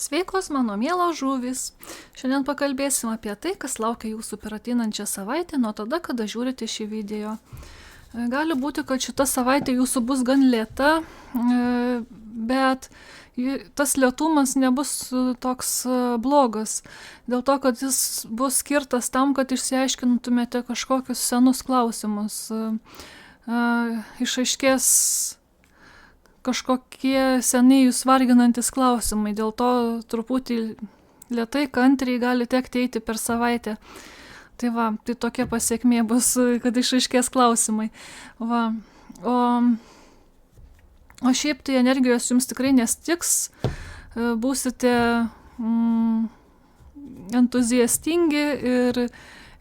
Sveikos, mano mielos žuvys. Šiandien pakalbėsim apie tai, kas laukia jūsų per ateinančią savaitę nuo tada, kada žiūrite šį video. Gali būti, kad šita savaitė jūsų bus gan lėta, bet tas lėtumas nebus toks blogas. Dėl to, kad jis bus skirtas tam, kad išsiaiškintumėte kažkokius senus klausimus. Išaiškės kažkokie seniai jūs varginantis klausimai, dėl to truputį lėtai, kantriai gali tekti eiti per savaitę. Tai va, tai tokia pasiekmė bus, kad išaiškės klausimai. Va. O šiaip tai energijos jums tikrai nestiks, būsite entuziastingi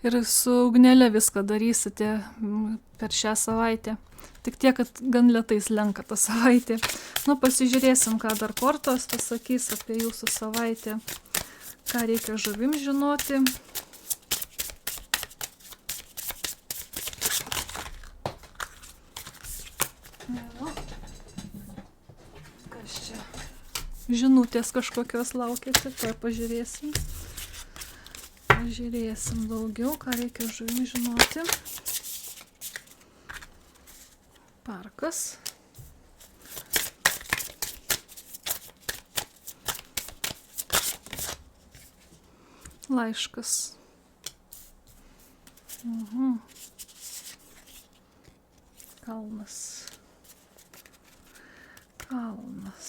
ir su ugnele viską darysite per šią savaitę. Tik tiek, kad gan lėtai slenka ta savaitė. Nu, pasižiūrėsim, ką dar kortos pasakys apie jūsų savaitę. Ką reikia žuvim žinoti. Kas čia? Žinutės kažkokios laukiate, tai pažiūrėsim. Pažiūrėsim daugiau, ką reikia žuvim žinoti. Parkas. Laiškas. Kalnas. Kalnas.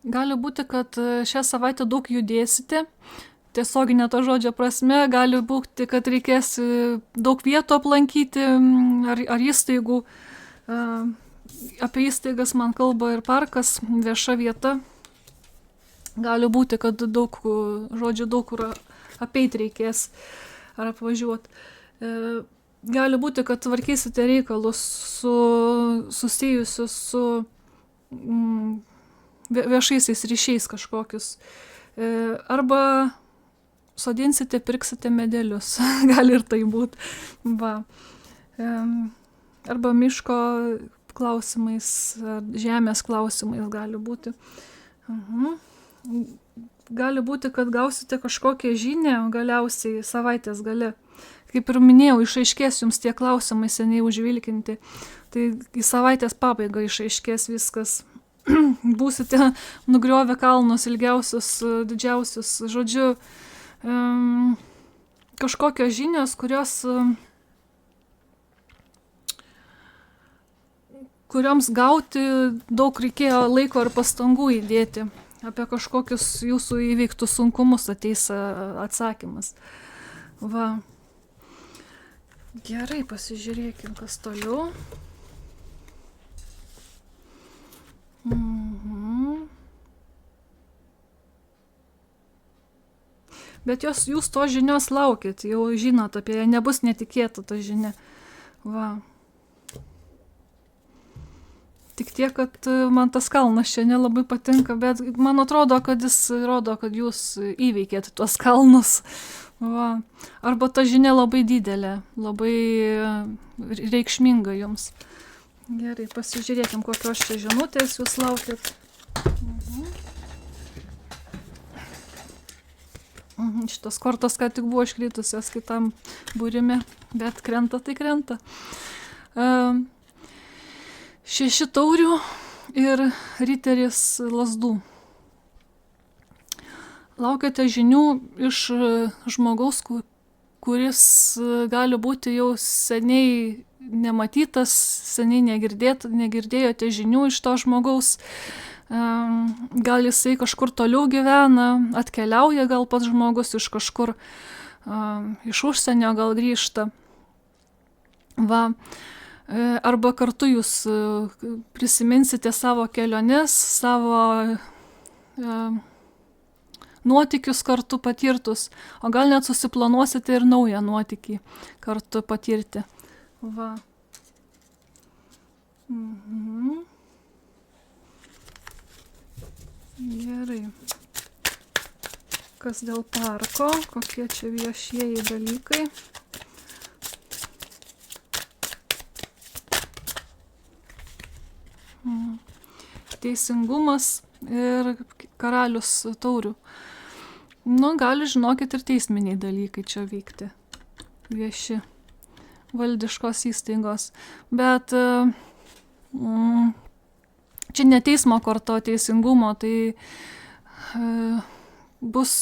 Gali būti, kad šią savaitę daug judėsite, tiesioginė to žodžio prasme, gali būti, kad reikės daug vietų aplankyti ar įstaigų. Apie įstaigas man kalba ir parkas, vieša vieta. Gali būti, kad daug kur apeiti reikės ar apvažiuoti. Gali būti, kad tvarkysite reikalus susijusius su viešaisiais ryšiais kažkokius. Arba sodinsite, pirksite medelius. Gali ir tai būti. Va. Arba miško klausimais, žemės klausimais gali būti. Gali būti, kad gausite kažkokią žinią galiausiai savaitės gale. Kaip ir minėjau, išaiškės jums tie klausimai seniai užvilkinti. Tai į savaitės pabaigą išaiškės viskas. Būsite nugriovę kalnus ilgiausius, didžiausius, žodžiu, kažkokios žinios, kurioms gauti daug reikėjo laiko ir pastangų įdėti. Apie kažkokius jūsų įveiktus sunkumus ateis atsakymas. Va. Gerai, pasižiūrėkim, kas toliau. Bet jūs to žinios laukit, jau žinot apie ją, nebus netikėta ta žinia. Va. Tik tiek, kad man tas kalnas čia nelabai patinka, bet man atrodo, kad jis rodo, kad jūs įveikėt tuos kalnus. Va. Arba ta žinia labai didelė, labai reikšminga jums. Gerai, pasižiūrėkim, kokios čia žinutės jūs laukit. Šitos kortos ką tik buvo iškritusios kitam būrime, bet krenta tai krenta. 6 taurių ir riteris lazdų. Laukiate žinių iš žmogaus, kuris gali būti jau seniai nematytas, seniai negirdėjote žinių iš to žmogaus. Gal jisai kažkur toliau gyvena, atkeliauja gal pats žmogus iš kažkur, iš užsienio gal grįžta. Va. Arba kartu jūs prisiminsite savo keliones, savo nuotykius kartu patirtus, o gal net susiplanuosite ir naują nuotykį kartu patirti. Va. Gerai. Kas dėl parko, kokie čia viešieji dalykai. teisingumas ir karalius taurių. Nu, gali, žinokit, ir teisminiai dalykai čia vykti. Vieši valdiškos įstaigos. Bet čia ne teismo korto teisingumo, tai bus,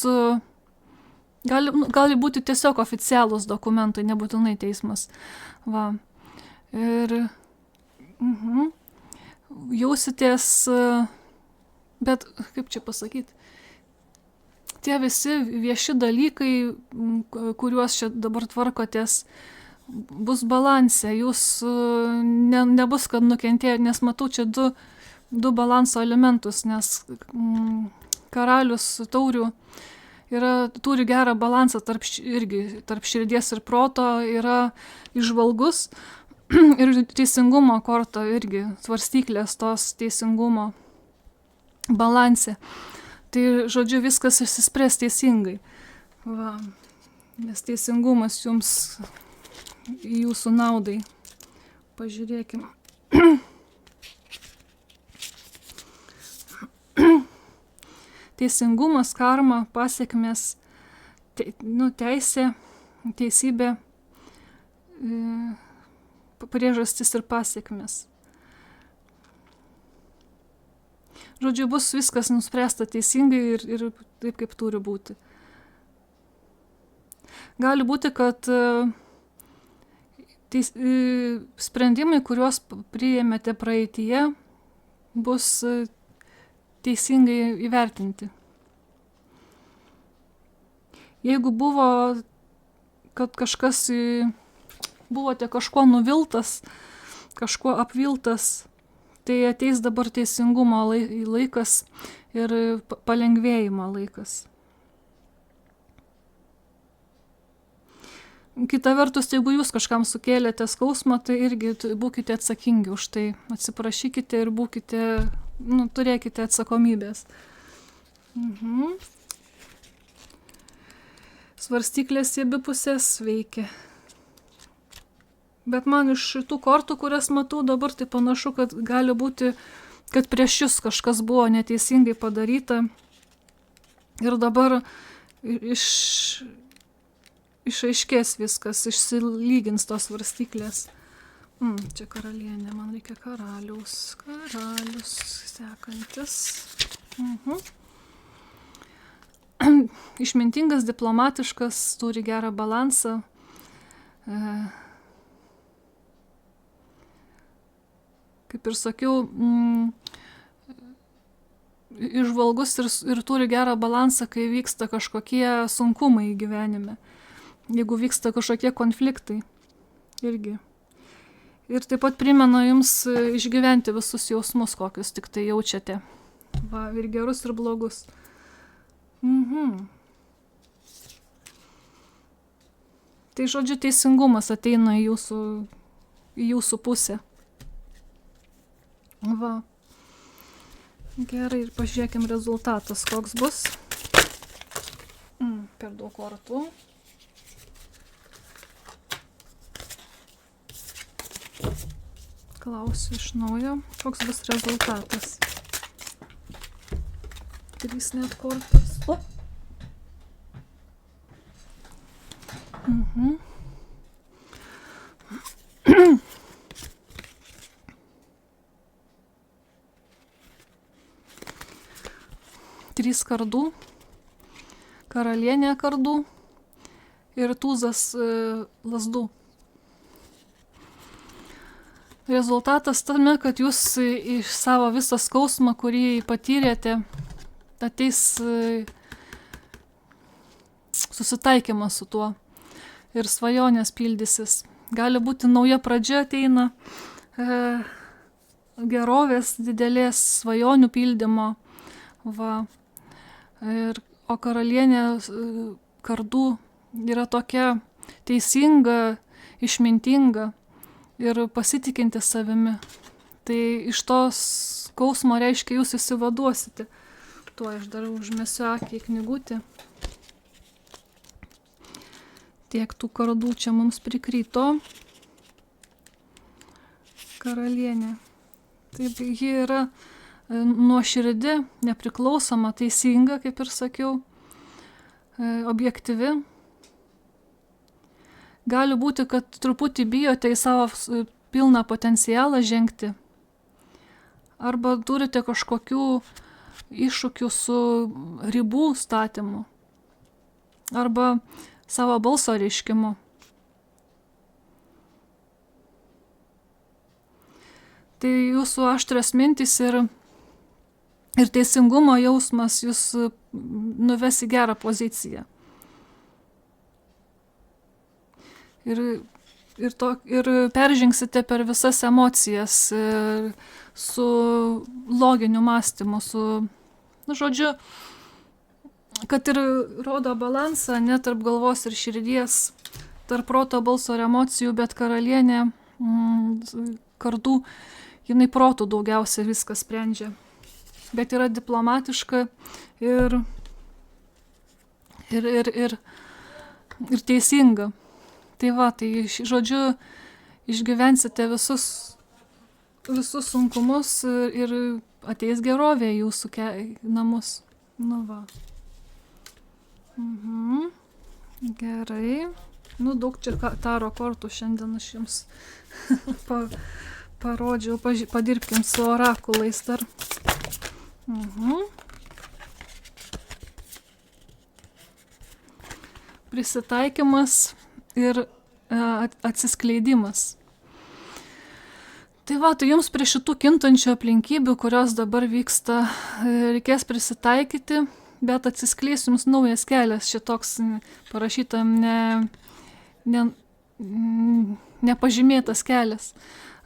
gali būti tiesiog oficialūs dokumentai, nebūtinai teismas. Va. Ir jausitės, bet kaip čia pasakyti, tie visi vieši dalykai, kuriuos čia dabar tvarkotės, bus balanse, jūs nebus, kad nukentėjo, nes matau čia du balanso elementus, nes karalius taurių turi gerą balansą tarp širdies ir proto, yra įžvalgus ir teisingumo korto irgi, svarstyklės tos teisingumo balanse. Tai, žodžiu, viskas išsispręs teisingai. Va. Nes teisingumas jums jūsų naudai. Pažiūrėkim. Teisingumas, karma, pasiekmės, teisė, teisybė, priežastis ir pasiekmės. Žodžiu, bus viskas nuspręsta teisingai ir taip, kaip turi būti. Gali būti, kad sprendimai, kuriuos priėmėte praeityje, bus teisingai įvertinti. Jeigu buvo, kad buvote kažko nuviltas, kažko apviltas, tai ateis dabar teisingumo laikas ir palengvėjimo laikas. Kita vertus, jeigu jūs kažkam sukėlėte skausmą, tai irgi būkite atsakingi už tai. Atsiprašykite ir turėkite atsakomybės. Svarstyklės į abi pusės veikia. Bet man iš tų kortų, kurias matau dabar, tai panašu, kad gali būti, kad prieš jūs kažkas buvo neteisingai padaryta ir dabar išaiškės viskas, išsilygins tos svarstyklės. Čia karalienė, man reikia karalius sekantis. Išmintingas, diplomatiškas, turi gerą balansą. Kaip ir sakiau, įžvalgus ir turi gerą balansą, kai vyksta kažkokie sunkumai gyvenime. Jeigu vyksta kažkokie konfliktai irgi. Ir taip pat primena jums išgyventi visus jausmus, kokius tik tai jaučiate. Va, ir gerus, ir blogus. Tai, žodžiu, teisingumas ateina į jūsų pusę. Va. Gerai, ir pažiūrėkim rezultatas, koks bus. Per daug kortų. Klausiu iš naujo, koks bus rezultatas. 3 net kortos. Trys kardų, karalienė kardų ir tūzas lazdų. Rezultatas tame, kad jūs iš savo visą skausmą, kurį patyrėte, ateis susitaikymas su tuo ir svajonės pildysis. Gali būti nauja pradžia ateina, gerovės didelės svajonių pildymo. Va. O karalienė kardų yra tokia teisinga, išmintinga ir pasitikinti savimi. Tai iš tos skausmo reiškia jūs įsivaduosite. Tuo aš dar užmesiu akį į knygutį. Tiek tų kardų čia mums prikryto. Karalienė. Taip, ji yra nuoširdi, nepriklausoma, teisinga, kaip ir sakiau, objektyvi. Gali būti, kad truputį bijote į savo pilną potencialą žengti. Arba turite kažkokių iššūkių su ribų statymu. Arba savo balso reiškimu. Tai jūsų aštrios mintys ir teisingumo jausmas jūs nuves į gerą poziciją. Ir peržengsite per visas emocijas su loginiu mąstymu, žodžiu, kad ir rodo balansą, ne tarp galvos ir širdies, tarp proto, balso ir emocijų, bet karalienė kardų, jinai protų daugiausia viską sprendžia. Bet yra diplomatiška ir teisinga. Tai va, tai žodžiu, išgyvensite visus sunkumus ir ateis gerovė į jūsų namus. Nu va. Gerai. Nu, daug čia taro kortų šiandien aš jums parodžiau. Padirbkim su orakulais dar. Prisitaikymas ir atsiskleidimas. Tai va, tai jums prie šitų kintančių aplinkybių, kurios dabar vyksta, reikės prisitaikyti, bet atsiskleis jums naujas kelias, šitoks parašyta nepažymėtas kelias.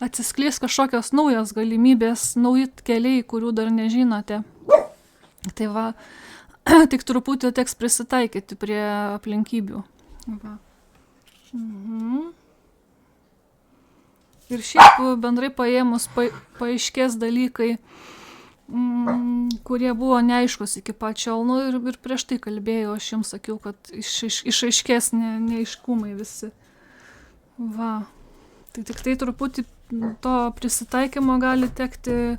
Atsiskleis kažkokios naujos galimybės, nauji keliai, kurių dar nežinote. Tai va, tik truputį teks prisitaikyti prie aplinkybių. Va. Ir šiaip bendrai paėmus paaiškės dalykai, kurie buvo neaiškus iki pačiol. Nu, ir prieš tai kalbėjau, aš jums sakiau, kad išaiškės neaiškumai visi. Va. Tai tik tai truputį to prisitaikymo gali tekti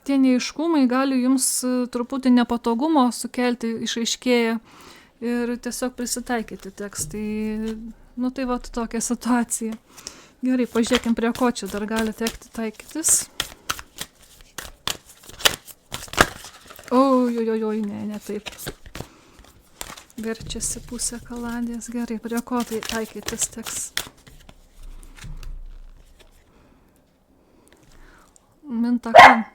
tie neaiškumai gali jums truputį nepatogumo sukelti, išaiškėja ir tiesiog prisitaikyti teks. Tai, nu tai va tokia situacija. Gerai, pažiūrėkim, prie ko čia dar gali tekti taikytis. Ojojojoj, ne taip. Verčiasi pusė kaladės. Gerai, prie ko tai taikytis teks. Mintaka.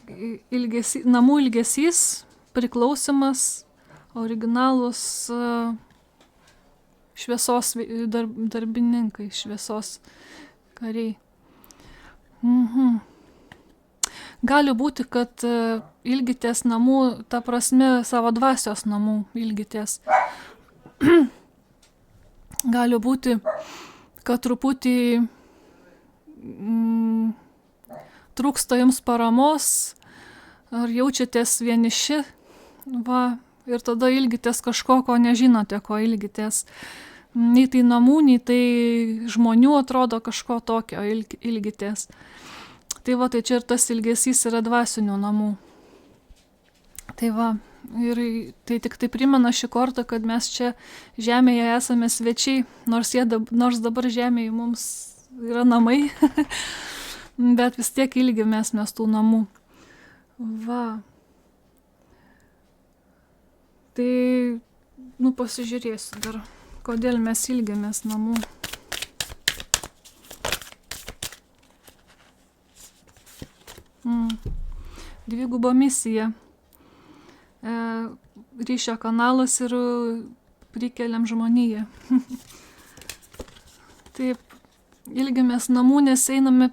Namų ilgesys, priklausimas, originalus šviesos darbininkai, šviesos kariai. Gali būti, kad ilgitės namų, ta prasme savo dvasios namų ilgitės. Gali būti, kad truputį trūksta jums paramos, ar jaučiatės vieniši, va, ir tada ilgitės kažko, ko nežinote, ko ilgitės. Nei tai namų, nei tai žmonių atrodo kažko tokio ilgitės. Tai va, tai čia ir tas ilgesys yra dvasinių namų. Tai va, ir tai tik tai primena šį kartą, kad mes čia žemėje esame svečiai, nors dabar žemėje mums yra namai. Bet vis tiek ilgimės mes tų namų. Va. Tai, pasižiūrėsiu dar, kodėl mes ilgimės namų. Dviguba misija. Ryšio kanalas ir prikeliam žmoniją. Taip, ilgimės namų, nes einame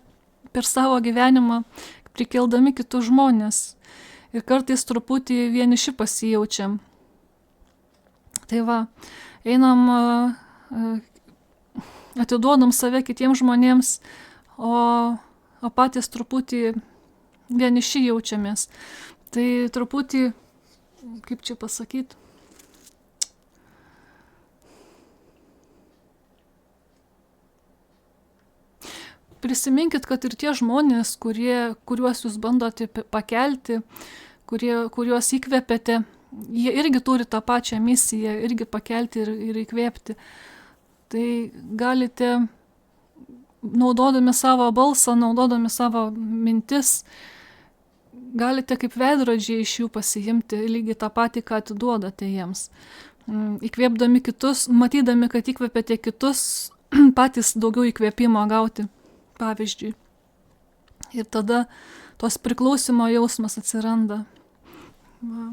per savo gyvenimą, prikeldami kitus žmonės. Ir kartais truputį vieniši pasijaučiam. Tai va, einam, atiduodam save kitiems žmonėms, o patys truputį vieniši jaučiamės. Tai truputį, kaip čia pasakyti, prisiminkit, kad ir tie žmonės, kuriuos jūs bandote pakelti, kuriuos įkvėpėte, jie irgi turi tą pačią misiją, irgi pakelti ir įkvėpti. Tai galite, naudodami savo balsą, naudodami savo mintis, galite kaip veidrodžiai iš jų pasiimti lygiai tą patį, ką atiduodate jiems. Įkvėpdami kitus, matydami, kad įkvėpėte kitus, patys daugiau įkvėpimo gauti, pavyzdžiui. Ir tada tos priklausimo jausmas atsiranda. Va.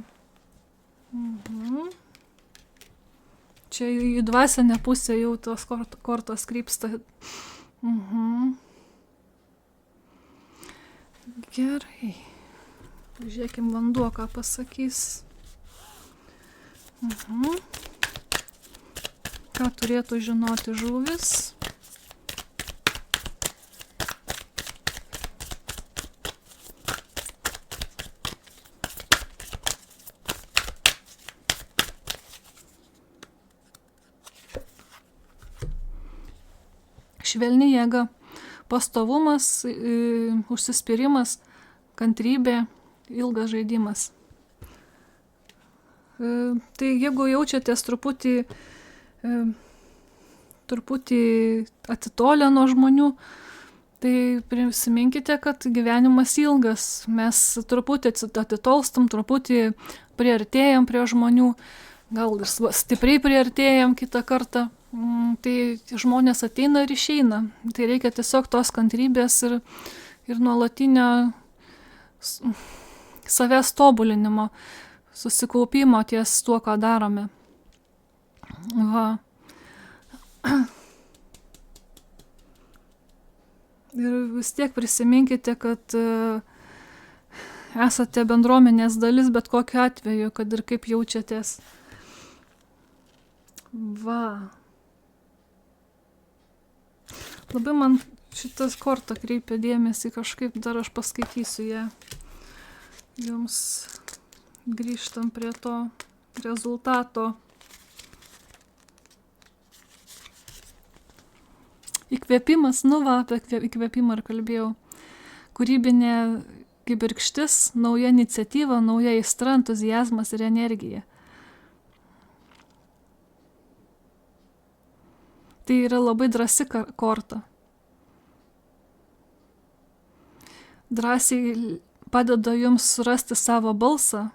Čia į dvasinę pusę jau tos kortos krypsta. Gerai. Žiūrėkim vanduo, ką pasakys. Ką turėtų žinoti žuvis? Švelni jėga, pastovumas, užsispyrimas, kantrybė, ilgas žaidimas. Tai jeigu jaučiatės truputį atitolę nuo žmonių, tai prisiminkite, kad gyvenimas ilgas. Mes truputį atitolstam, truputį priartėjam prie žmonių, gal ir stipriai priartėjam kitą kartą. Tai žmonės ateina ir išeina. Tai reikia tiesiog tos kantrybės ir nuolatinio savęs tobulinimo, susikaupimo ties tuo, ką darome. Va. Ir vis tiek prisiminkite, kad esate bendruomenės dalis bet kokiu atveju, kad ir kaip jaučiatės. Va. Labai man šitas korta kreipia dėmesį, kažkaip dar aš paskaitysiu ją. Jums grįžtam prie to rezultato. Įkvėpimas, apie įkvėpimą ir kalbėjau. Kūrybinė kibirkštis, nauja iniciatyva, nauja aistra, entuziazmas ir energija. Tai yra labai drąsi korta. Drąsiai padeda jums surasti savo balsą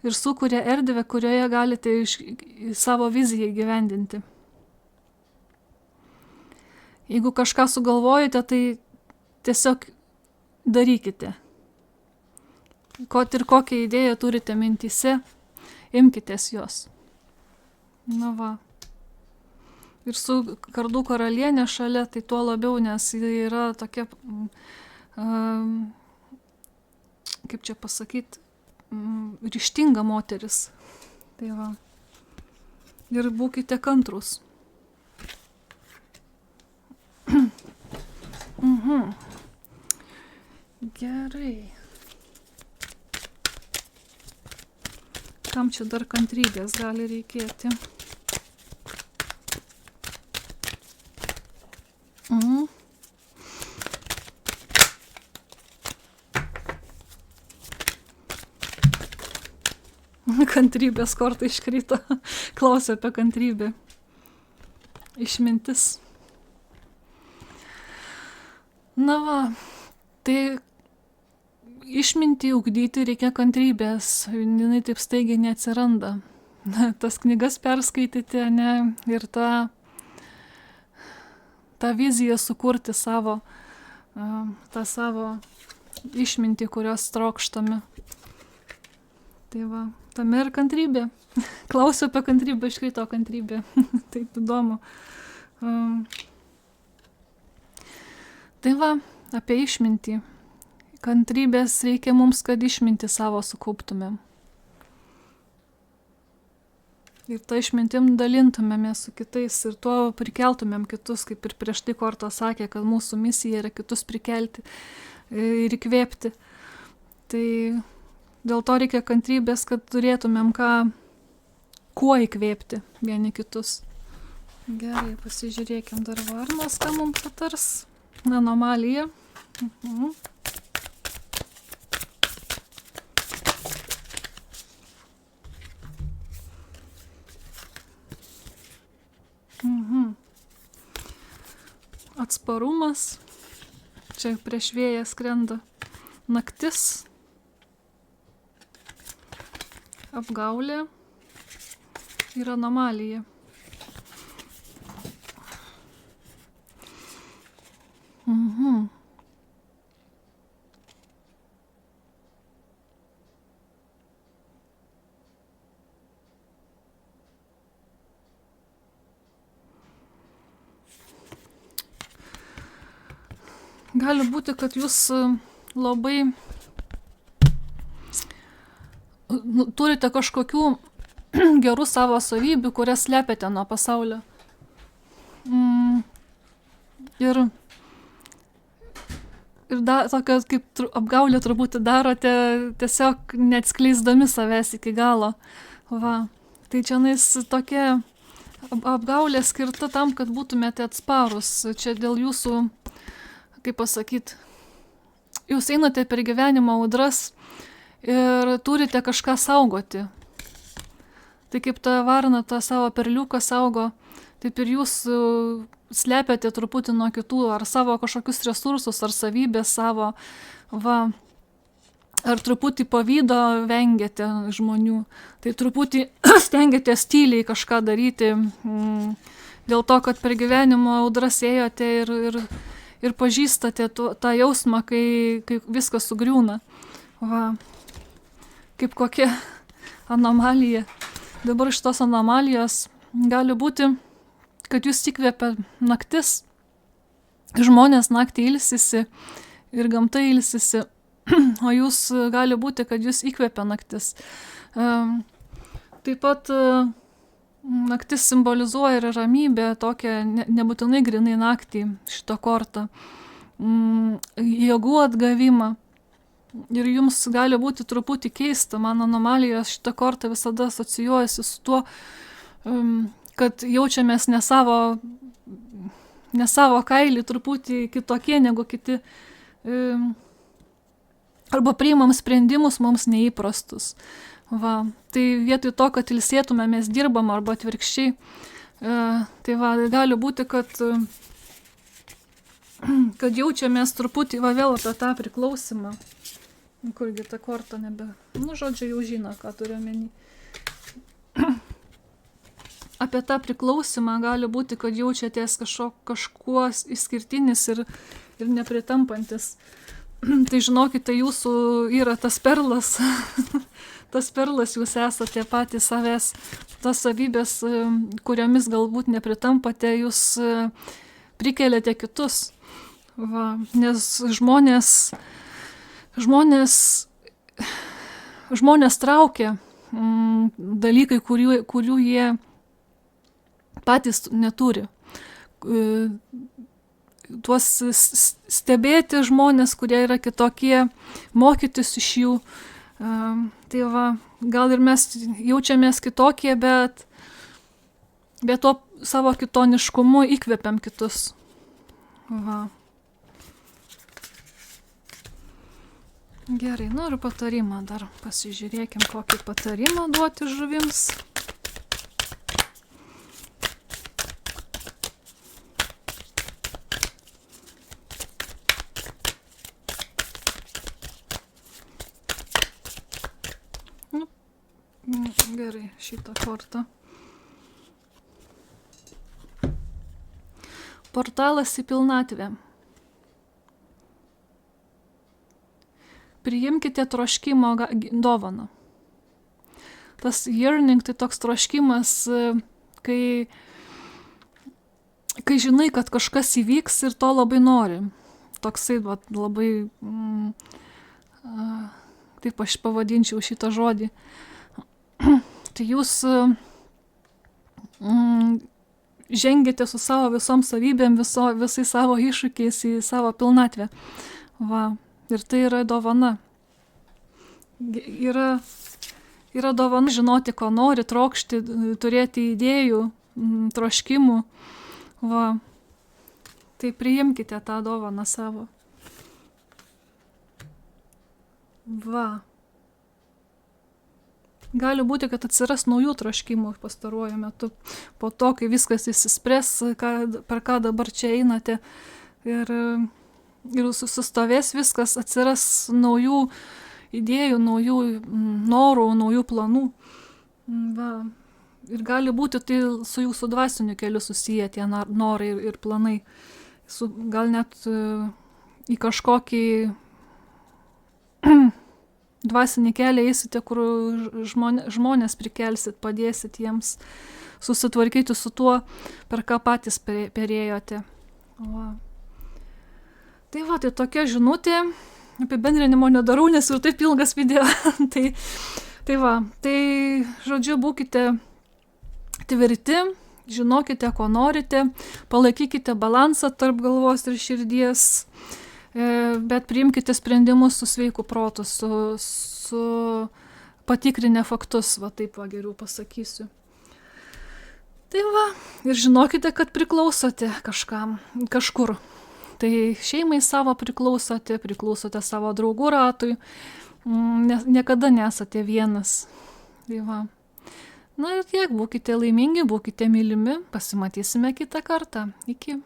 ir sukuria erdvę, kurioje galite savo viziją įgyvendinti. Jeigu kažką sugalvojate, tai tiesiog darykite. Ir kokią idėją turite mintyse, imkitės jos. Na va. Ir su kardų karalienė šalia, tai tuo labiau, nes ji yra tokia, kaip čia pasakyti, ryžtinga moteris. Tai va. Ir būkite kantrus. Gerai. Kam čia dar kantrybės gali reikėti? Kantrybės korta iškrito. Klausia apie kantrybę. Išmintis. Na va, tai išmintį ugdyti reikia kantrybės. Jinai taip staigiai neatsiranda. Tas knygas perskaityti, ne, ir tą viziją sukurti savo išmintį, kurios trokštame. Tai va, tame ir kantrybė. Klausiu apie kantrybę, iškrito kantrybė. Taip įdomu. Tai va, apie išmintį. Kantrybės reikia mums, kad išmintį savo sukauptumėm. Ir tą išmintim dalintumėmės su kitais ir tuo prikeltumėm kitus, kaip ir prieš tai korta sakė, kad mūsų misija yra kitus prikelti ir įkvėpti. Tai dėl to reikia kantrybės, kad turėtumėm kuo įkvėpti vieni kitus. Gerai, pasižiūrėkim dar varnos, ką mums patars. anomalija. Atsparumas. Čia prieš vėją skrenda. Naktis. Apgaulė. Ir anomalija. Gali būti, kad jūs labai turite kažkokių gerų savo savybių, kurias slepiate nuo pasaulio. Ir tokia kaip apgaulė turbūt darote tiesiog neatskleisdami savęs iki galo. Va. Tai čia tokia apgaulė skirta tam, kad būtumėte atsparus. Čia dėl jūsų, kaip pasakyti, jūs einate per gyvenimo audras ir turite kažką saugoti. Tai kaip ta varna tą savo perliuką saugo, taip ir jūs slepiate truputį nuo kitų, ar savo kažkokius resursus, ar savybės savo, va, ar truputį pavydo vengiate žmonių, tai truputį stengiatės tyliai kažką daryti, dėl to, kad per gyvenimo audras ėjote ir pažįstate tą jausmą, kai viskas sugriūna. Va, kaip kokia anomalija. Dabar iš tos anomalijos gali būti, kad jūs įkvėpia naktis, žmonės naktį ilsisi ir gamta ilsisi, o jūs gali būti, kad jūs įkvėpia naktis. Taip pat naktis simbolizuoja ir ramybę, tokią nebūtinai grinai naktį šitą kortą, jėgų atgavimą. Ir jums gali būti truputį keista, man anomalijos šitą kortą visada asocijuojasi su tuo, kad jaučiamės ne savo kailį, truputį kitokie negu kiti, arba priimam sprendimus mums neįprastus. Va. Tai vietoj to, kad ilsėtume, mes dirbam arba atvirkščiai. Tai va, gali būti, kad jaučiamės truputį, va vėl apie tą priklausimą. Kurgi ta korta nebe... žodžiu, jau žino, ką turiu omeny. Apie tą priklausimą gali būti, kad jaučiatės kažkuo išskirtinis ir nepritampantis. Tai žinokite, jūsų yra tas perlas. Tas perlas jūs esate patys savęs. Tas savybės, kuriomis galbūt nepritampate, jūs prikeliate kitus. Va, nes žmonės traukia dalykai, kurių jie patys neturi. Tuos stebėti žmonės, kurie yra kitokie, mokytis iš jų. Tai va, gal ir mes jaučiamės kitokie, bet tuo savo kitoniškumu įkvepiam kitus. Va. Gerai, noriu patarimą dar. Pasižiūrėkim, kokį patarimą duoti žuvims. Gerai, šitą kortą. Portalas į pilnatvę. Priimkite troškimo dovaną. Tas yearning, tai toks troškimas, kai žinai, kad kažkas įvyks ir to labai nori. Toksai labai, taip aš pavadinčiau šitą žodį. Tai jūs žengėte su savo visom savybėm, visais savo iššūkiais į savo pilnatvę. Va. Ir tai yra dovana. Yra dovana žinoti, ko nori, trokšti, turėti idėjų, troškimų. Va. Tai priimkite tą dovaną savo. Va. Gali būti, kad atsiras naujų troškimų pastaruoju metu. Po to, kai viskas įsispręs, per ką dabar čia einate. Ir sustovės viskas, atsiras naujų idėjų, naujų norų, naujų planų. Va. Ir gali būti tai su jūsų dvasiniu keliu susiję tie norai ir planai. Gal net į kažkokį dvasinį kelią eisite, kur žmonės prikelsit, padėsit jiems susitvarkyti su tuo, per ką patys perėjote. Va. Tai va, tai tokia žinutė, apibendrinimo nedarau, nes jau taip ilgas video. tai va, tai žodžiu, būkite tvirti, žinokite, ko norite, palaikykite balansą tarp galvos ir širdies, bet priimkite sprendimus su sveiku protu, su patikrinę faktus, va taip va geriau pasakysiu. Tai va, ir žinokite, kad priklausote kažkam, kažkur. Tai šeimai savo priklausote savo draugų ratui, niekada nesate vienas. Tai va. Na ir tiek, būkite laimingi, būkite mylimi, pasimatysime kitą kartą. Iki.